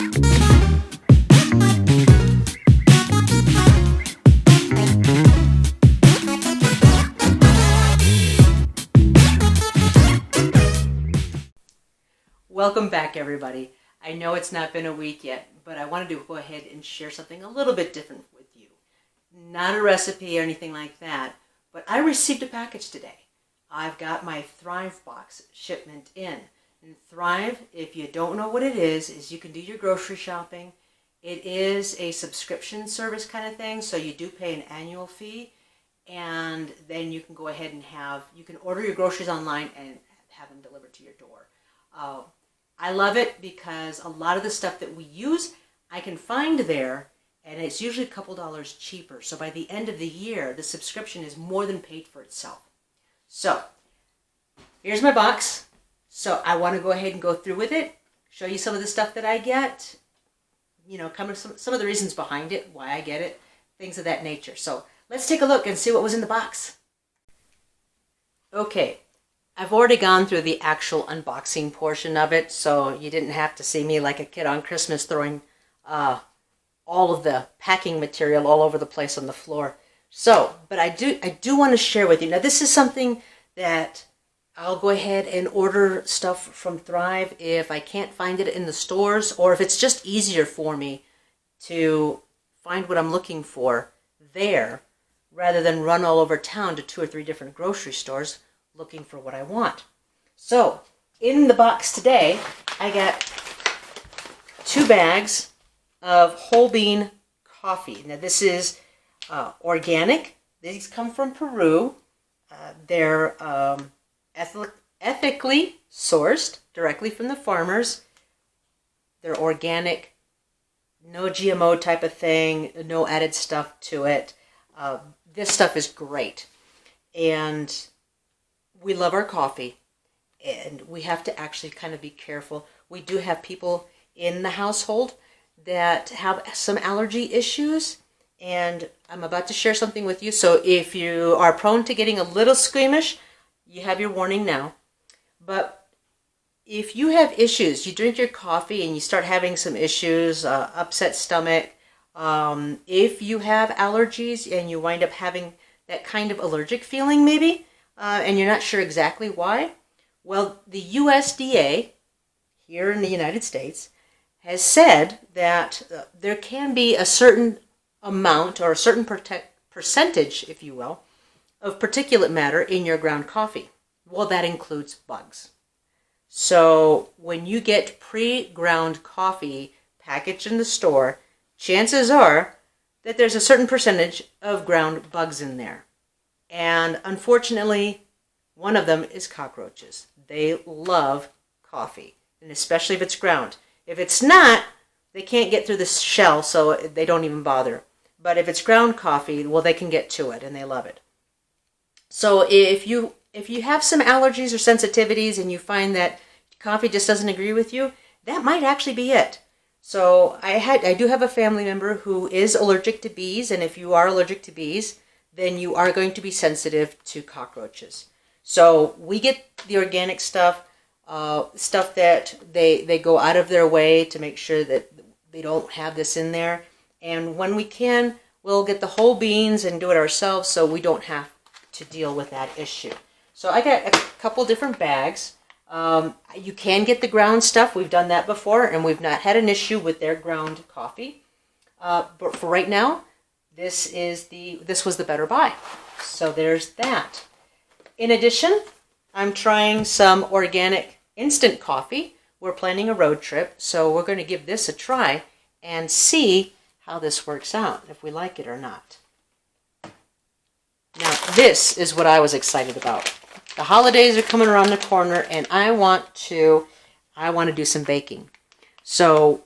Welcome back, everybody. I know it's not been a week yet, but I wanted to go ahead and share something a little bit different with you. Not a recipe or anything like that, but I received a package today. I've got my Thrive box shipment in. And Thrive, if you don't know what it is you can do your grocery shopping. It is a subscription service kind of thing, so you do pay an annual fee, and then you can go ahead and you can order your groceries online and have them delivered to your door. I love it because a lot of the stuff that we use, I can find there, and it's usually a couple dollars cheaper. So by the end of the year, the subscription is more than paid for itself. So here's my box. So I want to go ahead and go through with it, show you some of the stuff that I get, some of the reasons behind it, why I get it, things of that nature. So let's take a look and see what was in the box. Okay. I've already gone through the actual unboxing portion of it, so you didn't have to see me like a kid on Christmas throwing all of the packing material all over the place on the floor. So, but I do want to share with you. Now, this is something that I'll go ahead and order stuff from Thrive if I can't find it in the stores, or if it's just easier for me to find what I'm looking for there rather than run all over town to 2 or 3 different grocery stores looking for what I want. So in the box today, I got 2 bags of whole bean coffee. Now this is organic. These come from Peru. They're ethically sourced directly from the farmers. They're organic, no GMO type of thing, no added stuff to it. This stuff is great. And we love our coffee, and we have to actually kind of be careful. We do have people in the household that have some allergy issues, and I'm about to share something with you. So if you are prone to getting a little squeamish, you have your warning now. But if you have issues, you drink your coffee and you start having some issues, upset stomach, if you have allergies and you wind up having that kind of allergic feeling maybe, and you're not sure exactly why, well, the USDA here in the United States has said that there can be a certain amount or a certain percentage, if you will, of particulate matter in your ground coffee. Well, that includes bugs. So when you get pre-ground coffee packaged in the store, chances are that there's a certain percentage of ground bugs in there. And unfortunately, one of them is cockroaches. They love coffee, and especially if it's ground. If it's not, they can't get through the shell, so they don't even bother. But if it's ground coffee, well, they can get to it, and they love it. So if you have some allergies or sensitivities and you find that coffee just doesn't agree with you, that might actually be it. So I do have a family member who is allergic to bees, and if you are allergic to bees, then you are going to be sensitive to cockroaches. So we get the organic stuff, stuff that they go out of their way to make sure that they don't have this in there. And when we can, we'll get the whole beans and do it ourselves so we don't have to deal with that issue. So I got a couple different bags. You can get the ground stuff. We've done that before, and we've not had an issue with their ground coffee. But for right now, this was the better buy. So there's that. In addition, I'm trying some organic instant coffee. We're planning a road trip, so we're going to give this a try and see how this works out, if we like it or not. Now, this is what I was excited about. The holidays are coming around the corner, and I want to do some baking. So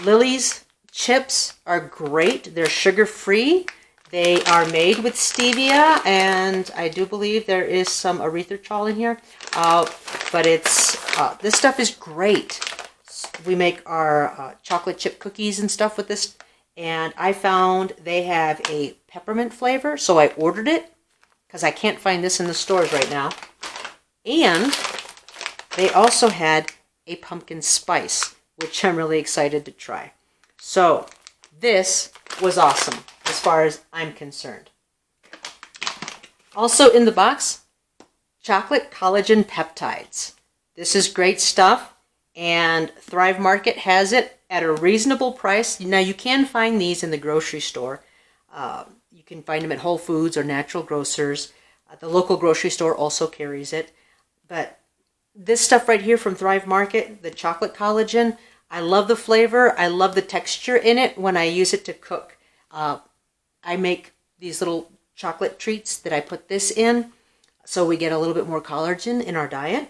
Lily's chips are great. They're sugar-free. They are made with stevia, and I do believe there is some erythritol in here. But this stuff is great. We make our chocolate chip cookies and stuff with this, and I found they have a peppermint flavor, so I ordered it because I can't find this in the stores right now. And they also had a pumpkin spice. which I'm really excited to try. So this was awesome as far as I'm concerned. Also in the box, chocolate collagen peptides. This is great stuff, and Thrive Market has it at a reasonable price. Now you can find these in the grocery store. You can find them at Whole Foods or Natural Grocers. The local grocery store also carries it. But this stuff right here from Thrive Market, the chocolate collagen, I love the flavor. I love the texture in it when I use it to cook. I make these little chocolate treats that I put this in, so we get a little bit more collagen in our diet.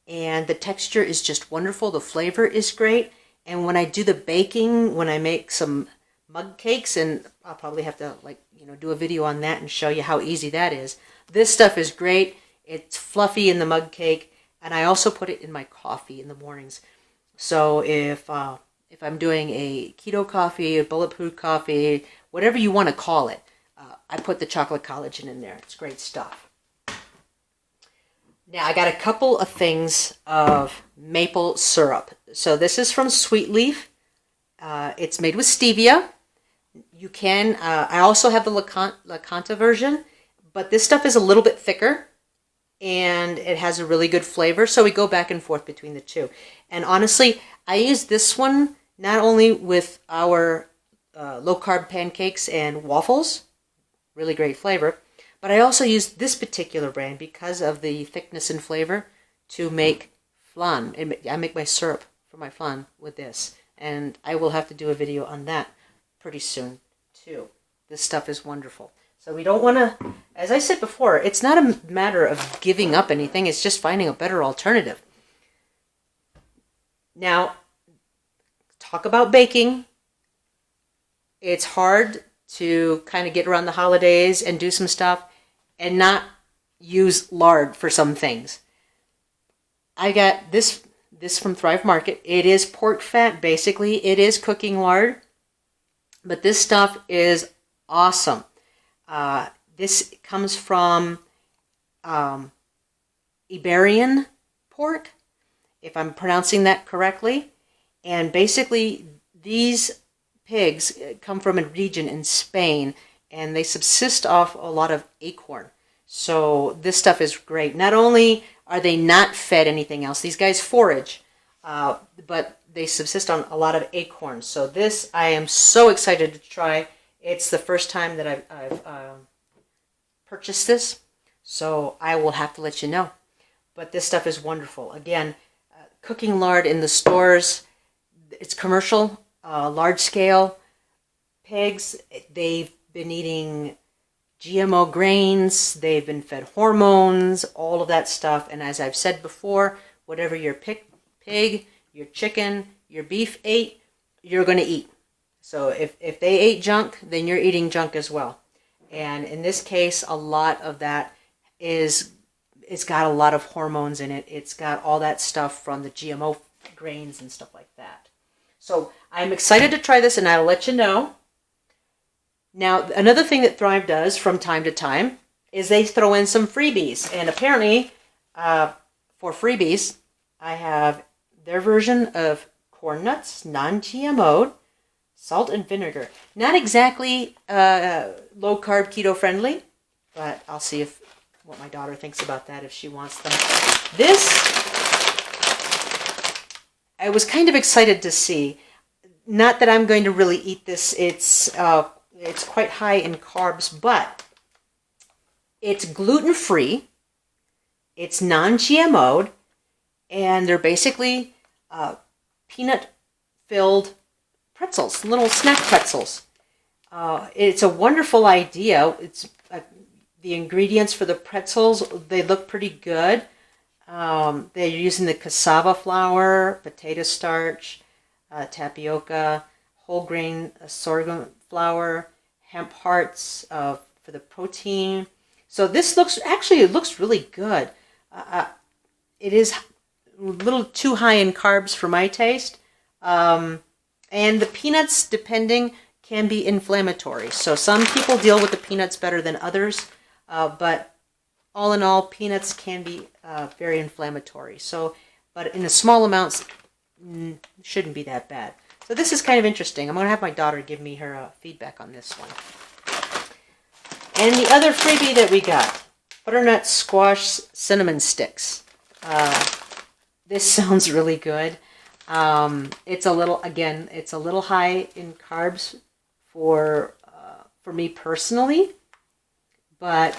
And the texture is just wonderful. The flavor is great. And when I do the baking, when I make some mug cakes, and I'll probably have to do a video on that and show you how easy that is. This stuff is great. It's fluffy in the mug cake, and I also put it in my coffee in the mornings. So if I'm doing a keto coffee, a bulletproof coffee, whatever you want to call it, I put the chocolate collagen in there. It's great stuff. Now I got a couple of things of maple syrup. So this is from Sweet Leaf. It's made with stevia. You can, I also have the La version, but this stuff is a little bit thicker and it has a really good flavor. So we go back and forth between the two. And honestly, I use this one not only with our low-carb pancakes and waffles, really great flavor, but I also use this particular brand because of the thickness and flavor to make flan. I make my syrup for my flan with this, and I will have to do a video on that pretty soon too. This stuff is wonderful. So we don't want to, as I said before, it's not a matter of giving up anything, it's just finding a better alternative. Now, talk about baking. It's hard to kind of get around the holidays and do some stuff and not use lard for some things. I got this from Thrive Market. It is pork fat, basically. It is cooking lard, but this stuff is awesome. This comes from Iberian pork, if I'm pronouncing that correctly. And basically, these pigs come from a region in Spain, and they subsist off a lot of acorn. So this stuff is great. Not only are they not fed anything else, these guys forage, but they subsist on a lot of acorns. So this, I am so excited to try. It's the first time that I've purchased this, so I will have to let you know. But this stuff is wonderful. Again, cooking lard in the stores, it's commercial, large scale. Pigs, they've been eating GMO grains, they've been fed hormones, all of that stuff. And as I've said before, whatever your pig, your chicken, your beef ate, you're going to eat. So if they ate junk, then you're eating junk as well. And in this case, a lot of that it's got a lot of hormones in it. It's got all that stuff from the GMO grains and stuff like that. So I'm excited to try this, and I'll let you know. Now, another thing that Thrive does from time to time is they throw in some freebies. And apparently, for freebies, I have their version of corn nuts, non-GMO'd, salt and vinegar. Not exactly low-carb, keto-friendly, but I'll see what my daughter thinks about that if she wants them. This, I was kind of excited to see. Not that I'm going to really eat this. It's quite high in carbs, but it's gluten-free, it's non-GMO'd, and they're basically peanut-filled pretzels, little snack pretzels. It's a wonderful idea. It's the ingredients for the pretzels, they look pretty good. They're using the cassava flour, potato starch, tapioca, whole grain sorghum flour, hemp hearts for the protein. So this looks really good. It is a little too high in carbs for my taste. And the peanuts, depending, can be inflammatory. So some people deal with the peanuts better than others. But all in all, peanuts can be very inflammatory. So, but in the small amounts, shouldn't be that bad. So this is kind of interesting. I'm going to have my daughter give me her feedback on this one. And the other freebie that we got, butternut squash cinnamon sticks. This sounds really good. It's a little, again, it's a little high in carbs for me personally, but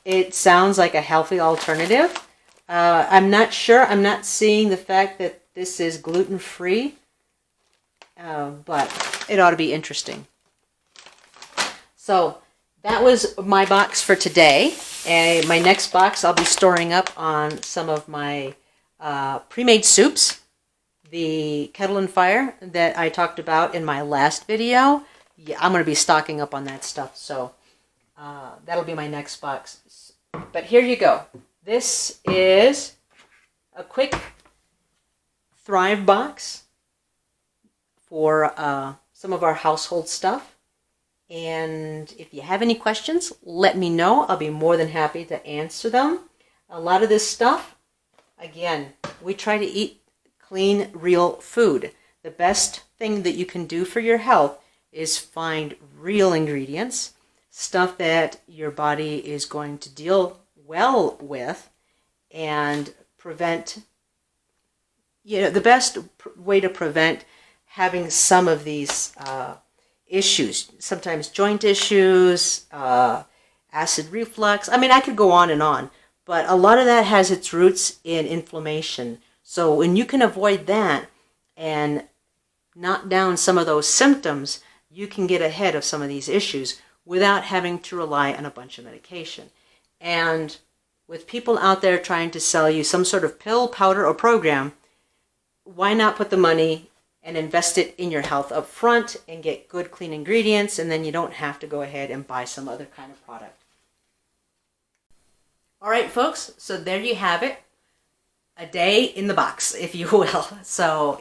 it sounds like a healthy alternative. I'm not sure. I'm not seeing the fact that this is gluten-free, but it ought to be interesting. So that was my box for today. And my next box I'll be storing up on some of my pre-made soups. The kettle and fire that I talked about in my last video, yeah, I'm going to be stocking up on that stuff. So that'll be my next box. But here you go. This is a quick Thrive box for some of our household stuff. And if you have any questions, let me know. I'll be more than happy to answer them. A lot of this stuff, again, we try to eat clean, real food. The best thing that you can do for your health is find real ingredients, stuff that your body is going to deal well with, and prevent, the best way to prevent having some of these issues, sometimes joint issues, acid reflux. I mean, I could go on and on, but a lot of that has its roots in inflammation. So when you can avoid that and knock down some of those symptoms, you can get ahead of some of these issues without having to rely on a bunch of medication. And with people out there trying to sell you some sort of pill, powder, or program, why not put the money and invest it in your health up front and get good, clean ingredients, and then you don't have to go ahead and buy some other kind of product. All right, folks, so there you have it. A day in the box, if you will. So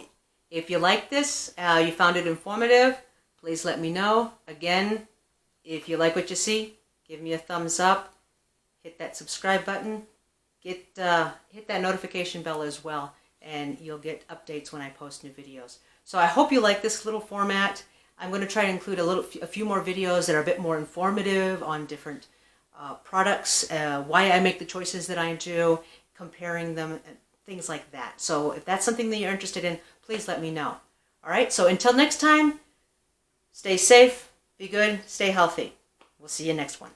if you like this, you found it informative, please let me know. Again, if you like what you see, give me a thumbs up, hit that subscribe button, hit that notification bell as well, and you'll get updates when I post new videos. So I hope you like this little format. I'm going to try to include a few more videos that are a bit more informative on different products, why I make the choices that I do, comparing them, things like that. So if that's something that you're interested in, please let me know. All right, so until next time, stay safe, be good, stay healthy. We'll see you next one.